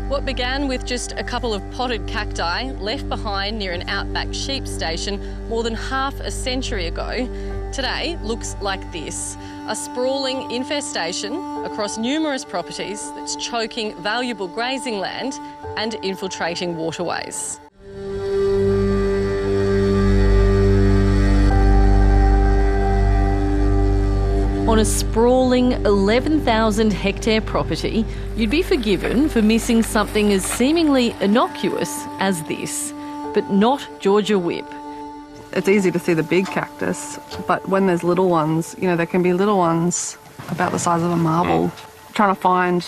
What began with just a couple of potted cacti left behind near an outback sheep station more than half a century ago, today looks like this. A sprawling infestation across numerous properties that's choking valuable grazing land and infiltrating waterways. On a sprawling 11,000 hectare property, you'd be forgiven for missing something as seemingly innocuous as this, but not Georgia whip. It's easy to see the big cactus, but when there's little ones, you know, there can be little ones about the size of a marble. Trying to find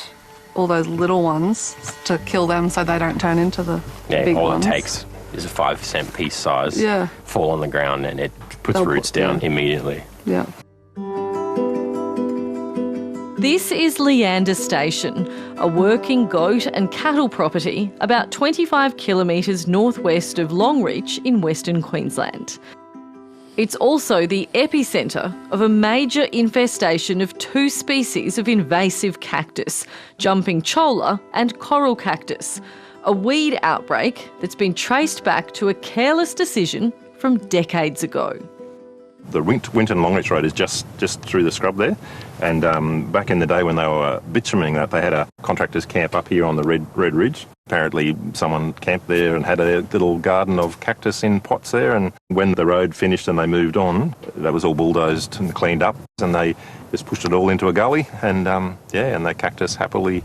all those little ones to kill them so they don't turn into the big ones. All it takes is a 5-cent piece size, fall on the ground and it puts roots down immediately. Yeah. This is Leander Station, a working goat and cattle property about 25 kilometres northwest of Longreach in Western Queensland. It's also the epicentre of a major infestation of 2 species of invasive cactus, jumping cholla and coral cactus, a weed outbreak that's been traced back to a careless decision from decades ago. The Winton Longreach Road is just through the scrub there, and back in the day when they were bitumening that, they had a contractors camp up here on the Red Ridge. Apparently someone camped there and had a little garden of cactus in pots there, and when the road finished and they moved on, that was all bulldozed and cleaned up, and they just pushed it all into a gully, and and the cactus happily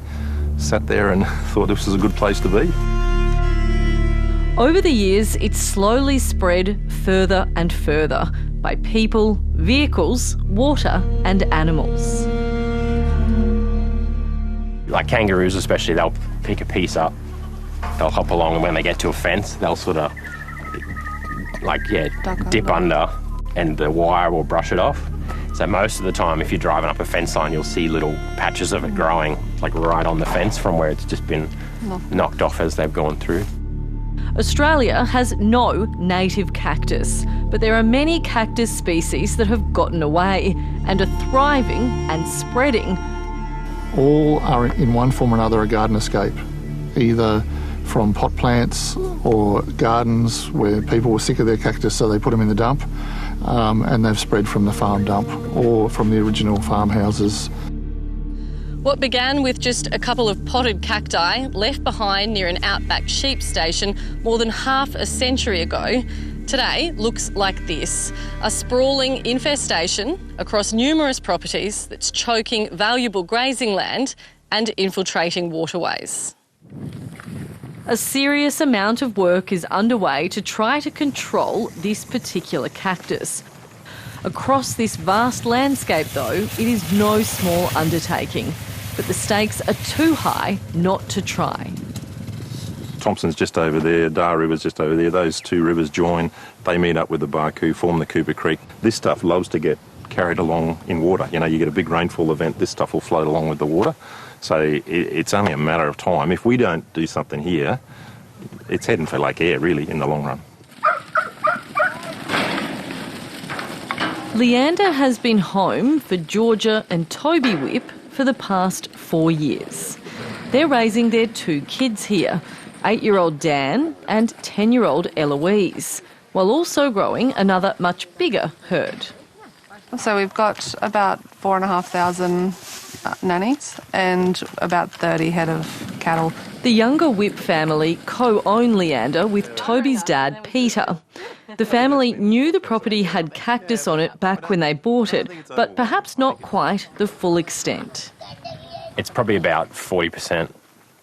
sat there and thought this was a good place to be. Over the years, it's slowly spread further and further by people, vehicles, water and animals. Like kangaroos especially, they'll pick a piece up, they'll hop along, and when they get to a fence, they'll sort of dip under and the wire will brush it off. So most of the time, if you're driving up a fence line, you'll see little patches of it growing like right on the fence from where it's just been knocked off as they've gone through. Australia has no native cactus, but there are many cactus species that have gotten away and are thriving and spreading. All are in one form or another a garden escape, either from pot plants or gardens where people were sick of their cactus so they put them in the dump, and they've spread from the farm dump or from the original farmhouses. What began with just a couple of potted cacti left behind near an outback sheep station more than half a century ago, today looks like this. A sprawling infestation across numerous properties that's choking valuable grazing land and infiltrating waterways. A serious amount of work is underway to try to control this particular cactus. Across this vast landscape, though, it is no small undertaking. But the stakes are too high not to try. Thompson's just over there, Dar River's just over there. Those 2 rivers join, they meet up with the Barcoo, form the Cooper Creek. This stuff loves to get carried along in water. You know, you get a big rainfall event, this stuff will float along with the water. So it's only a matter of time. If we don't do something here, it's heading for Lake Eyre, really, in the long run. Leander has been home for Georgia and Toby whip for the past 4 years. They're raising their 2 kids here, 8-year-old Dan and 10-year-old Eloise, while also growing another much bigger herd. So we've got about 4,500 nannies and about 30 head of cattle. The younger Whip family co-own Leander with Toby's dad, Peter. The family knew the property had cactus on it back when they bought it, but perhaps not quite the full extent. It's probably about 40%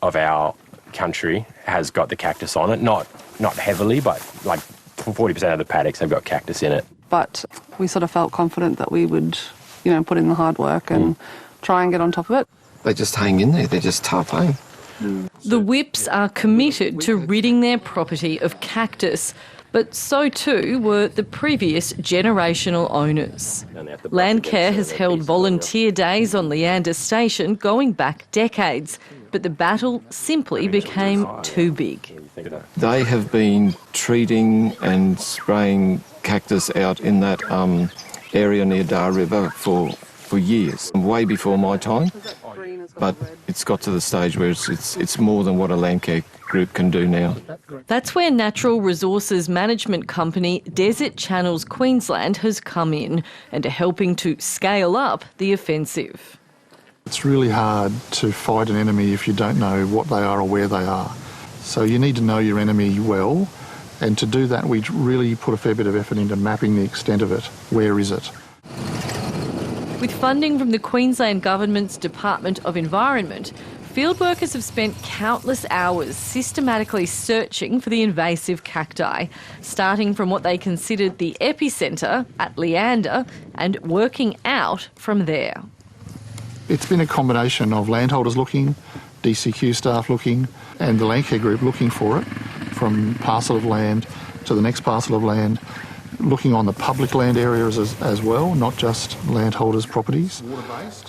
of our country has got the cactus on it. Not heavily, but like 40% of the paddocks have got cactus in it. But we sort of felt confident that we would, put in the hard work and try and get on top of it. They just hang in there. They're just tough, eh? The Whips are committed to ridding their property of cactus, but so too were the previous generational owners. Landcare has held volunteer days on Leander Station going back decades, but the battle simply became too big. They have been treating and spraying cactus out in that area near Dar River for years, way before my time. but it's got to the stage where it's more than what a land care group can do now. That's where natural resources management company Desert Channels Queensland has come in and are helping to scale up the offensive. It's really hard to fight an enemy if you don't know what they are or where they are. So you need to know your enemy well, and to do that we really put a fair bit of effort into mapping the extent of it. Where is it? With funding from the Queensland Government's Department of Environment, field workers have spent countless hours systematically searching for the invasive cacti, starting from what they considered the epicentre at Leander and working out from there. It's been a combination of landholders looking, DCQ staff looking, and the land care group looking for it, from parcel of land to the next parcel of land, looking on the public land areas as well, not just landholders' properties,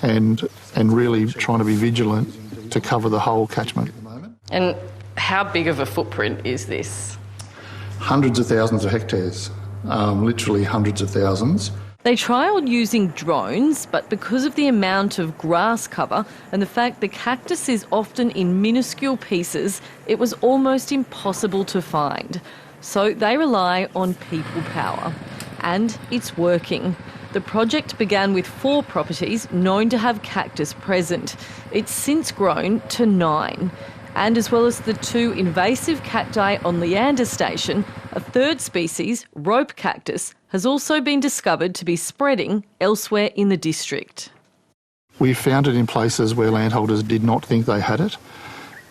and really trying to be vigilant to cover the whole catchment. And how big of a footprint is this? Hundreds of thousands of hectares, literally hundreds of thousands. They trialled using drones, but because of the amount of grass cover and the fact the cactus is often in minuscule pieces, it was almost impossible to find. So they rely on people power. And it's working. The project began with 4 properties known to have cactus present. It's since grown to 9. And as well as the 2 invasive cacti on Leander Station, a 3rd species, rope cactus, has also been discovered to be spreading elsewhere in the district. We found it in places where landholders did not think they had it,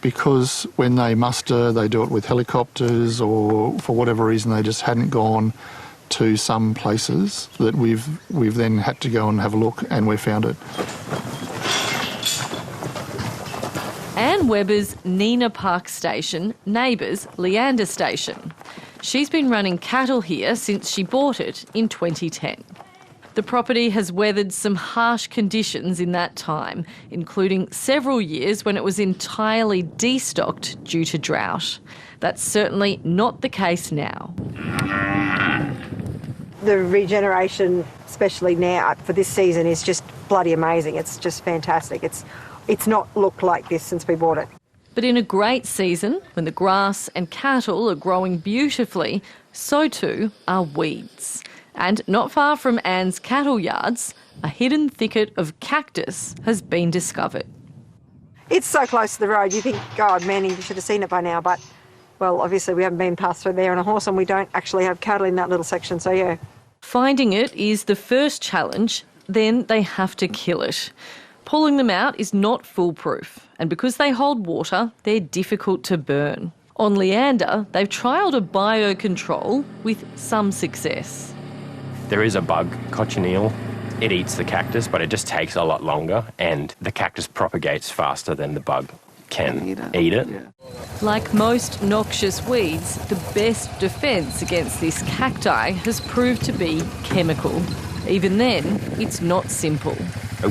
because when they muster, they do it with helicopters, or for whatever reason they just hadn't gone to some places that we've then had to go and have a look, and we found it. Anne Webber's Nina Park Station neighbours Leander Station. She's been running cattle here since she bought it in 2010. The property has weathered some harsh conditions in that time, including several years when it was entirely destocked due to drought. That's certainly not the case now. The regeneration, especially now for this season, is just bloody amazing. It's just fantastic. It's not looked like this since we bought it. But in a great season, when the grass and cattle are growing beautifully, so too are weeds. And not far from Anne's cattle yards, a hidden thicket of cactus has been discovered. It's so close to the road, you think, God, man, you should have seen it by now. But, well, obviously we haven't been past through there on a horse, and we don't actually have cattle in that little section, so yeah. Finding it is the first challenge, then they have to kill it. Pulling them out is not foolproof, and because they hold water, they're difficult to burn. On Leander, they've trialled a biocontrol with some success. There is a bug, cochineal. It eats the cactus, but it just takes a lot longer, and the cactus propagates faster than the bug can eat it. Yeah. Like most noxious weeds, the best defence against this cacti has proved to be chemical. Even then, it's not simple.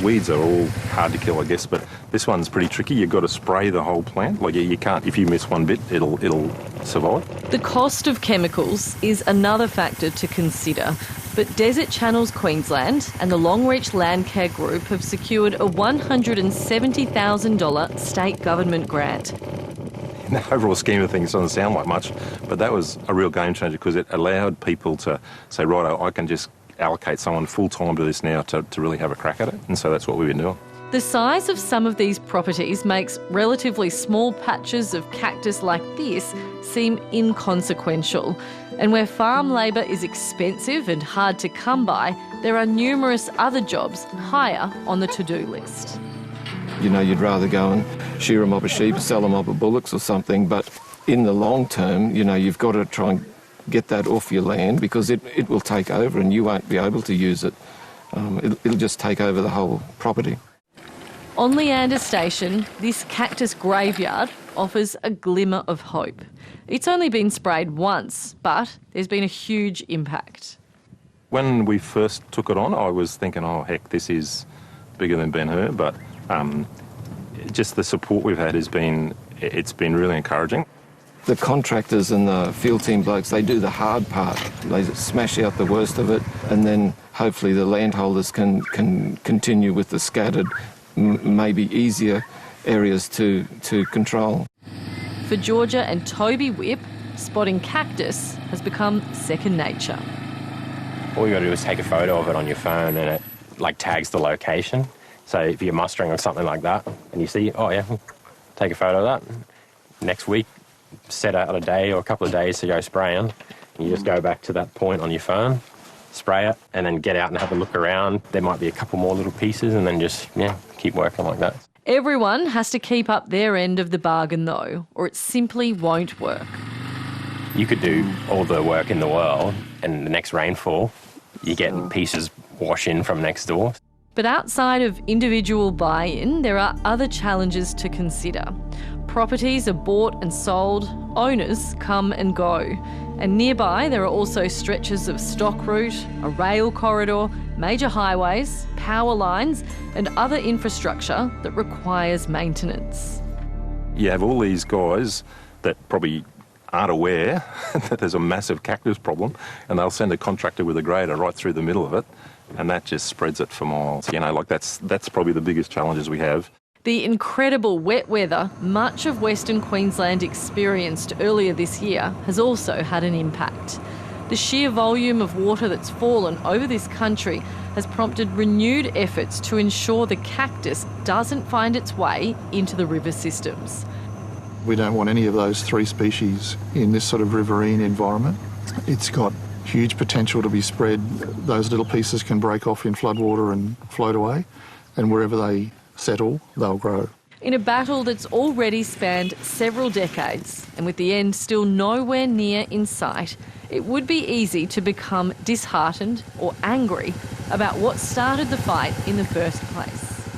Weeds are all hard to kill, I guess, but this one's pretty tricky. You've got to spray the whole plant. Like, you can't, if you miss one bit, it'll survive. The cost of chemicals is another factor to consider, but Desert Channels Queensland and the Longreach Land Care Group have secured a $170,000 state government grant. In the overall scheme of things, it doesn't sound like much, but that was a real game changer because it allowed people to say, righto, I can just allocate someone full-time to this now to really have a crack at it, and so that's what we've been doing. The size of some of these properties makes relatively small patches of cactus like this seem inconsequential. And where farm labour is expensive and hard to come by, there are numerous other jobs higher on the to-do list. You know, you'd rather go and shear a mob of sheep, sell a mob of bullocks or something, but in the long term, you know, you've got to try and get that off your land because it will take over and you won't be able to use it. It'll just take over the whole property. On Leander Station, this cactus graveyard offers a glimmer of hope. It's only been sprayed once, but there's been a huge impact. When we first took it on, I was thinking, oh, heck, this is bigger than Ben-Hur, but just the support we've had it's been really encouraging. The contractors and the field team blokes, they do the hard part. They smash out the worst of it, and then hopefully the landholders can continue with the scattered, maybe easier areas to control. For Georgia and Toby Whip, spotting cactus has become second nature. All you got to do is take a photo of it on your phone and it tags the location. So if you're mustering or something like that and you see, oh yeah, take a photo of that. Next week, set out a day or a couple of days to go spraying. And you just go back to that point on your phone, spray it, and then get out and have a look around. There might be a couple more little pieces and then just, keep working like that. Everyone has to keep up their end of the bargain though, or it simply won't work. You could do all the work in the world and the next rainfall, you're getting pieces wash in from next door. But outside of individual buy-in, there are other challenges to consider. Properties are bought and sold, owners come and go. And nearby there are also stretches of stock route, a rail corridor, major highways, power lines and other infrastructure that requires maintenance. You have all these guys that probably aren't aware that there's a massive cactus problem, and they'll send a contractor with a grader right through the middle of it, and that just spreads it for miles. That's probably the biggest challenges we have. The incredible wet weather much of Western Queensland experienced earlier this year has also had an impact. The sheer volume of water that's fallen over this country has prompted renewed efforts to ensure the cactus doesn't find its way into the river systems. We don't want any of those 3 species in this sort of riverine environment. It's got huge potential to be spread. Those little pieces can break off in floodwater and float away, and wherever they settle, they'll grow. In a battle that's already spanned several decades, and with the end still nowhere near in sight, it would be easy to become disheartened or angry about what started the fight in the first place.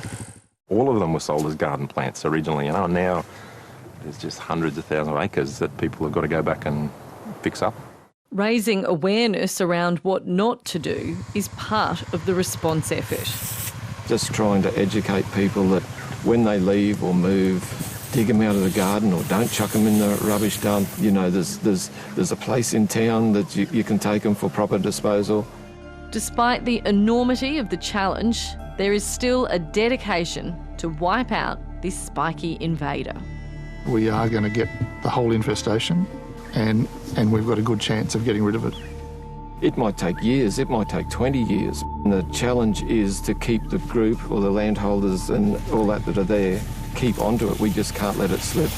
All of them were sold as garden plants originally, and now there's just hundreds of thousands of acres that people have got to go back and fix up. Raising awareness around what not to do is part of the response effort. Just trying to educate people that when they leave or move, dig them out of the garden or don't chuck them in the rubbish dump. There's a place in town that you can take them for proper disposal. Despite the enormity of the challenge, there is still a dedication to wipe out this spiky invader. We are going to get the whole infestation, and we've got a good chance of getting rid of it. It might take years, it might take 20 years. And the challenge is to keep the group or the landholders and all that are there, keep onto it. We just can't let it slip.